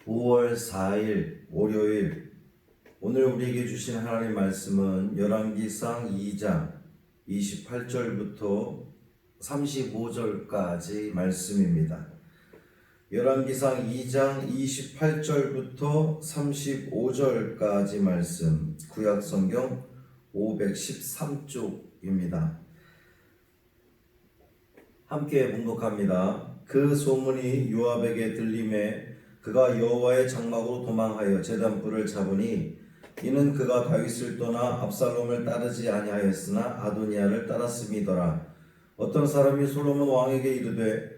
5월 4일 월요일, 오늘 우리에게 주신 하나님 말씀은 열왕기상 2장 28절부터 35절까지 말씀입니다. 열왕기상 2장 28절부터 35절까지 말씀, 구약성경 513쪽입니다. 함께 봉독합니다. 그 소문이 요압에게 들림에 그가 여호와의 장막으로 도망하여 제단불을 잡으니 이는 그가 다윗을 떠나 압살롬을 따르지 아니하였으나 아도니아를 따랐음이더라. 어떤 사람이 솔로몬 왕에게 이르되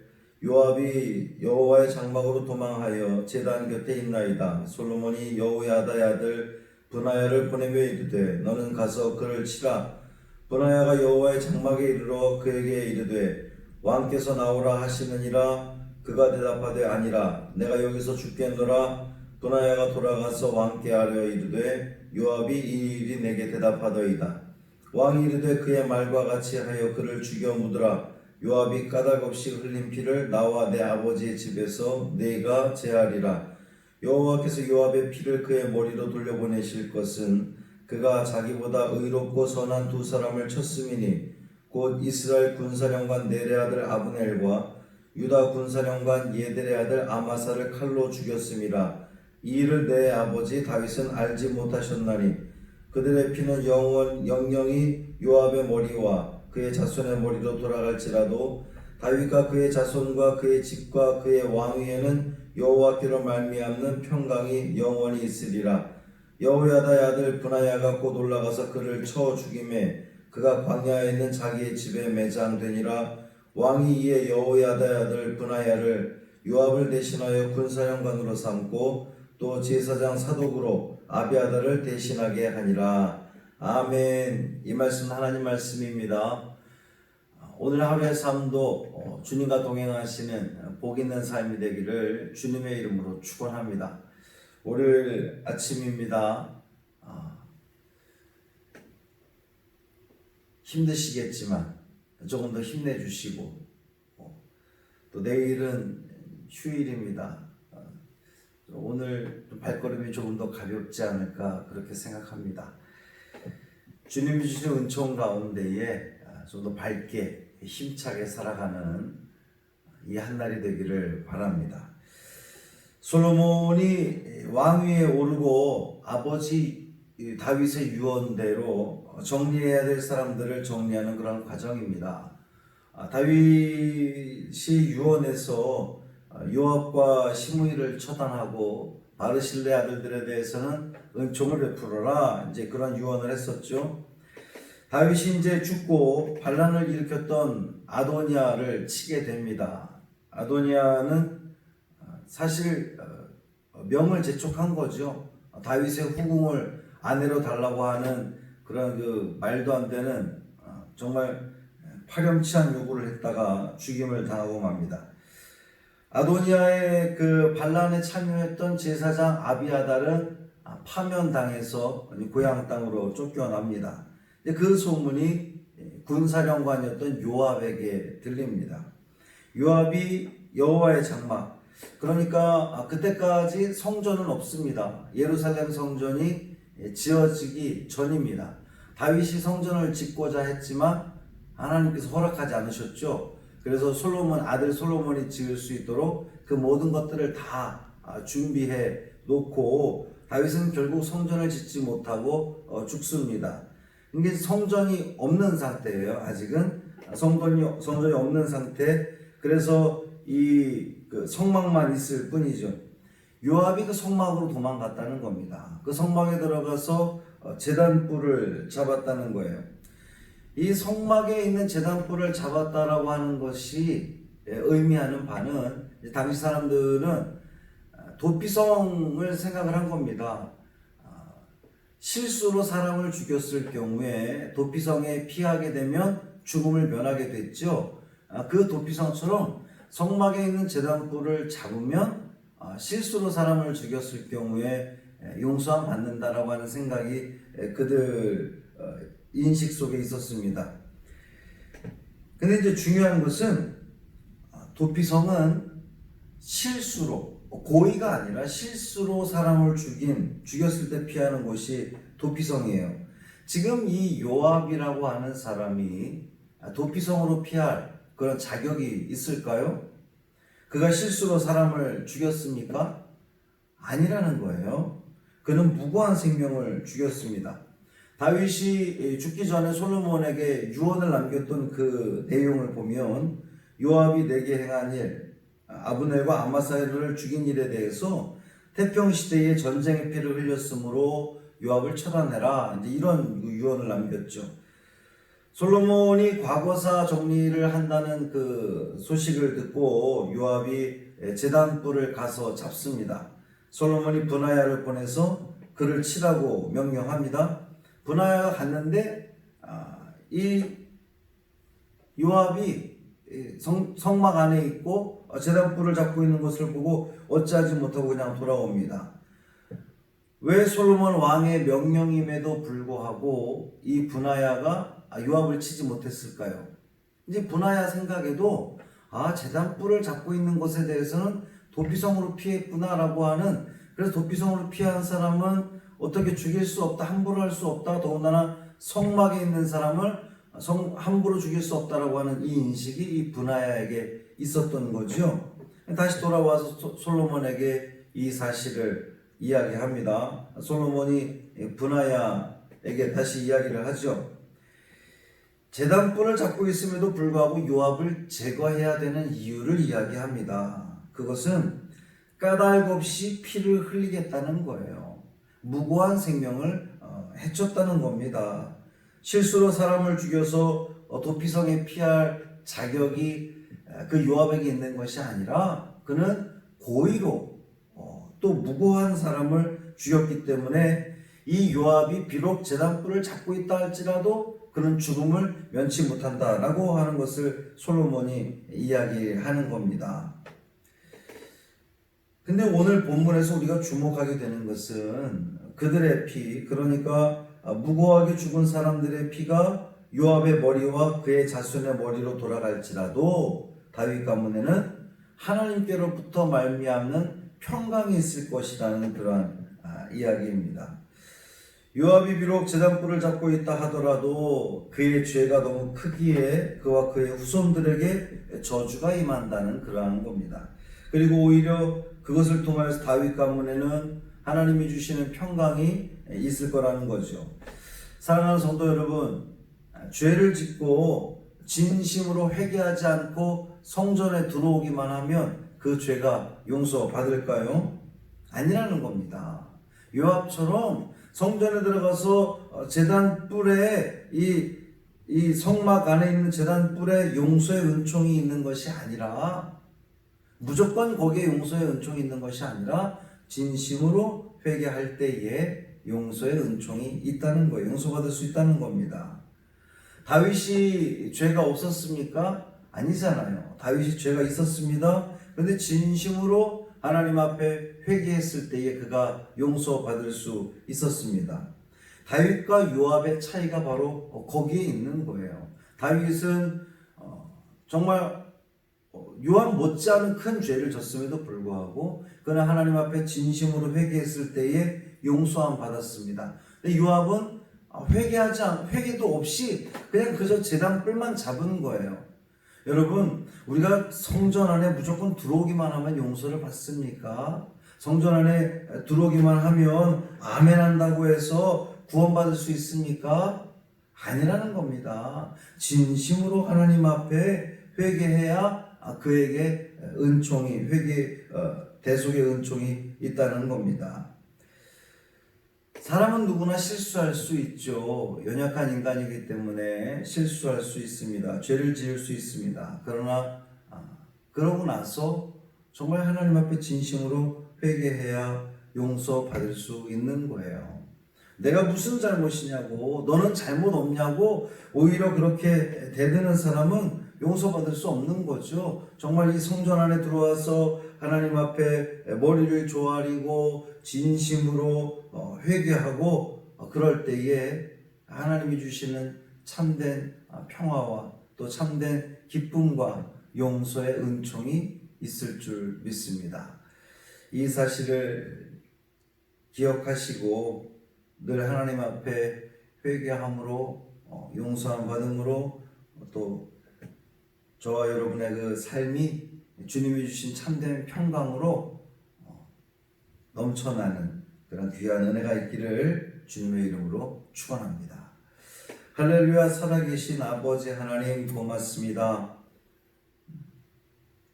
요압이 여호와의 장막으로 도망하여 제단 곁에 있나이다. 솔로몬이 여호야다의 아들 브나야를 보내며 이르되 너는 가서 그를 치라. 브나야가 여호와의 장막에 이르러 그에게 이르되 왕께서 나오라 하시느니라. 그가 대답하되 아니라 내가 여기서 죽겠노라. 브나야가 돌아가서 왕께 아뢰어 이르되 요압이 이 일이 내게 대답하더이다. 왕이 이르되 그의 말과 같이 하여 그를 죽여 묻으라. 요압이 까닭없이 흘린 피를 나와 내 아버지의 집에서 내가 제하리라. 여호와께서 요압의 피를 그의 머리로 돌려보내실 것은 그가 자기보다 의롭고 선한 두 사람을 쳤음이니 곧 이스라엘 군사령관 넬의 아들 아브넬과 유다 군사령관 예델의 아들 아마사를 칼로 죽였음이라. 이 일을 내 아버지 다윗은 알지 못하셨나니 그들의 피는 영영이 요압의 머리와 그의 자손의 머리로 돌아갈지라도 다윗과 그의 자손과 그의 집과 그의 왕위에는 여호와께로 말미암는 평강이 영원히 있으리라. 여호야다의 아들 브나야가 곧 올라가서 그를 쳐 죽임에 그가 광야에 있는 자기의 집에 매장되니라. 왕이 이에 여호야다의 아들 브나야를 요압을 대신하여 군사령관으로 삼고 또 제사장 사독으로 아비아다를 대신하게 하니라. 아멘. 이 말씀 하나님 말씀입니다. 오늘 하루의 삶도 주님과 동행하시는 복 있는 삶이 되기를 주님의 이름으로 축원합니다. 월요일 아침입니다. 힘드시겠지만 조금 더 힘내주시고 또 내일은 휴일입니다. 오늘 발걸음이 조금 더 가볍지 않을까 그렇게 생각합니다. 주님이 주신 은총 가운데에 좀 더 밝게 힘차게 살아가는 이 한날이 되기를 바랍니다. 솔로몬이 왕위에 오르고 아버지 다윗의 유언대로 정리해야 될 사람들을 정리하는 그런 과정입니다. 다윗이 유언에서 요압과 시므이를 처단하고 바르실레 아들들에 대해서는 은총을 베풀어라, 이제 그런 유언을 했었죠. 다윗이 이제 죽고 반란을 일으켰던 아도니아를 치게 됩니다. 아도니아는 사실 명을 재촉한 거죠. 다윗의 후궁을 아내로 달라고 하는 그런 그 말도 안 되는 정말 파렴치한 요구를 했다가 죽임을 당하고 맙니다. 아도니아의 그 반란에 참여했던 제사장 아비아달은 파면당해서 고향 땅으로 쫓겨납니다. 그 소문이 군사령관이었던 요압에게 들립니다. 요압이 여호와의 장막, 그러니까 그때까지 성전은 없습니다. 예루살렘 성전이 지어지기 전입니다. 다윗이 성전을 짓고자 했지만 하나님께서 허락하지 않으셨죠. 그래서 아들 솔로몬이 지을 수 있도록 그 모든 것들을 다 준비해 놓고 다윗은 결국 성전을 짓지 못하고 죽습니다. 이게 성전이 없는 상태예요. 아직은 성전이 없는 상태. 그래서 그 성막만 있을 뿐이죠. 요압이 그 성막으로 도망갔다는 겁니다. 그 성막에 들어가서 제단불을 잡았다는 거예요. 이 성막에 있는 제단불을 잡았다라고 하는 것이 의미하는 바는 당시 사람들은 도피성을 생각을 한 겁니다. 실수로 사람을 죽였을 경우에 도피성에 피하게 되면 죽음을 면하게 됐죠. 그 도피성처럼 성막에 있는 제단불을 잡으면 실수로 사람을 죽였을 경우에 용서함 받는다라고 하는 생각이 그들 인식 속에 있었습니다. 근데 이제 중요한 것은 도피성은 실수로 고의가 아니라 실수로 사람을 죽였을 때 피하는 곳이 도피성이에요. 지금 이 요압이라고 하는 사람이 도피성으로 피할 그런 자격이 있을까요? 그가 실수로 사람을 죽였습니까? 아니라는 거예요. 그는 무고한 생명을 죽였습니다. 다윗이 죽기 전에 솔로몬에게 유언을 남겼던 그 내용을 보면 요압이 내게 행한 일, 아브넬과 아마사를 죽인 일에 대해서 태평시대에 전쟁의 피를 흘렸으므로 요압을 처단해라, 이제 이런 유언을 남겼죠. 솔로몬이 과거사 정리를 한다는 그 소식을 듣고 요압이 제단불을 가서 잡습니다. 솔로몬이 브나야를 보내서 그를 치라고 명령합니다. 브나야가 갔는데 이 요압이 성막 안에 있고 제단불을 잡고 있는 것을 보고 어찌하지 못하고 그냥 돌아옵니다. 왜 솔로몬 왕의 명령임에도 불구하고 이 브나야가 요압을 치지 못했을까요? 이제 브나야 생각에도 제단불을 잡고 있는 것에 대해서는 도피성으로 피했구나라고 하는, 그래서 도피성으로 피한 사람은 어떻게 죽일 수 없다, 함부로 할 수 없다, 더군다나 성막에 있는 사람을 함부로 죽일 수 없다라고 하는 이 인식이 이 브나야에게 있었던 거죠. 다시 돌아와서 솔로몬에게 이 사실을 이야기합니다. 솔로몬이 브나야에게 다시 이야기를 하죠. 제단불을 잡고 있음에도 불구하고 요압을 제거해야 되는 이유를 이야기합니다. 그것은 까닭 없이 피를 흘리겠다는 거예요. 무고한 생명을 해쳤다는 겁니다. 실수로 사람을 죽여서 도피성에 피할 자격이 그 요압에게 있는 것이 아니라 그는 고의로 또 무고한 사람을 죽였기 때문에 이 요압이 비록 제단불을 잡고 있다 할지라도 그는 죽음을 면치 못한다라고 하는 것을 솔로몬이 이야기하는 겁니다. 근데 오늘 본문에서 우리가 주목하게 되는 것은 그들의 피, 그러니까 무고하게 죽은 사람들의 피가 요압의 머리와 그의 자손의 머리로 돌아갈지라도 다윗 가문에는 하나님께로부터 말미암는 평강이 있을 것이라는 그러한 이야기입니다. 요압이 비록 제단불을 잡고 있다 하더라도 그의 죄가 너무 크기에 그와 그의 후손들에게 저주가 임한다는 그러한 겁니다. 그리고 오히려 그것을 통하여서 다윗 가문에는 하나님이 주시는 평강이 있을 거라는 거죠. 사랑하는 성도 여러분, 죄를 짓고 진심으로 회개하지 않고 성전에 들어오기만 하면 그 죄가 용서받을까요? 아니라는 겁니다. 요압처럼 성전에 들어가서 제단불에 이 성막 안에 있는 제단불에 용서의 은총이 있는 것이 아니라, 무조건 거기에 용서의 은총이 있는 것이 아니라 진심으로 회개할 때에 용서의 은총이 있다는 거예요. 용서받을 수 있다는 겁니다. 다윗이 죄가 없었습니까? 아니잖아요. 다윗이 죄가 있었습니다. 그런데 진심으로 하나님 앞에 회개했을 때에 그가 용서받을 수 있었습니다. 다윗과 요압의 차이가 바로 거기에 있는 거예요. 다윗은 정말 요압 못지않은 큰 죄를 졌음에도 불구하고 그는 하나님 앞에 진심으로 회개했을 때에 용서함 받았습니다. 근데 요압은 회개도 없이 그냥 그저 제단불만 잡은 거예요. 여러분, 우리가 성전 안에 무조건 들어오기만 하면 용서를 받습니까? 성전 안에 들어오기만 하면 아멘 한다고 해서 구원받을 수 있습니까? 아니라는 겁니다. 진심으로 하나님 앞에 회개해야 그에게 은총이, 대속의 은총이 있다는 겁니다. 사람은 누구나 실수할 수 있죠. 연약한 인간이기 때문에 실수할 수 있습니다. 죄를 지을 수 있습니다. 그러나 그러고 나서 정말 하나님 앞에 진심으로 회개해야 용서받을 수 있는 거예요. 내가 무슨 잘못이냐고, 너는 잘못 없냐고 오히려 그렇게 대드는 사람은 용서받을 수 없는 거죠. 정말 이 성전 안에 들어와서 하나님 앞에 머리를 조아리고 진심으로 회개하고 그럴 때에 하나님이 주시는 참된 평화와 또 참된 기쁨과 용서의 은총이 있을 줄 믿습니다. 이 사실을 기억하시고 늘 하나님 앞에 회개함으로 용서함 받음으로 또 저와 여러분의 그 삶이 주님이 주신 참된 평강으로 넘쳐나는 그런 귀한 은혜가 있기를 주님의 이름으로 축원합니다. 할렐루야. 살아계신 아버지 하나님 고맙습니다.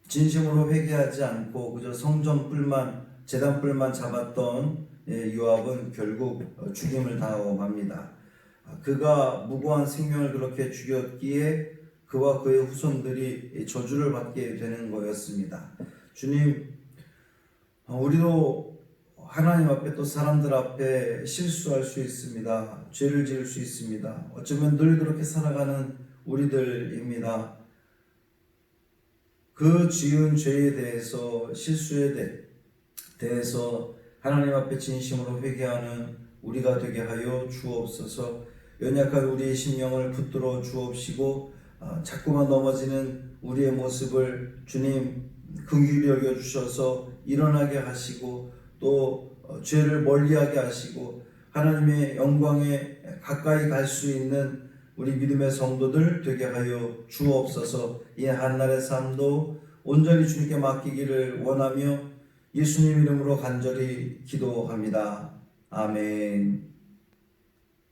진심으로 회개하지 않고 그저 성전불만 제단불만 잡았던 요압은 결국 죽임을 당하고 맙니다. 그가 무고한 생명을 그렇게 죽였기에 그와 그의 후손들이 저주를 받게 되는 거였습니다. 주님, 우리도 하나님 앞에 또 사람들 앞에 실수할 수 있습니다. 죄를 지을 수 있습니다. 어쩌면 늘 그렇게 살아가는 우리들입니다. 그 지은 죄에 대해서 실수에 대해서 하나님 앞에 진심으로 회개하는 우리가 되게 하여 주옵소서. 연약한 우리의 심령을 붙들어 주옵시고 자꾸만 넘어지는 우리의 모습을 주님 긍휼히 여겨 주셔서 일어나게 하시고 또 죄를 멀리하게 하시고 하나님의 영광에 가까이 갈 수 있는 우리 믿음의 성도들 되게 하여 주옵소서. 이 한날의 삶도 온전히 주님께 맡기기를 원하며 예수님 이름으로 간절히 기도합니다. 아멘.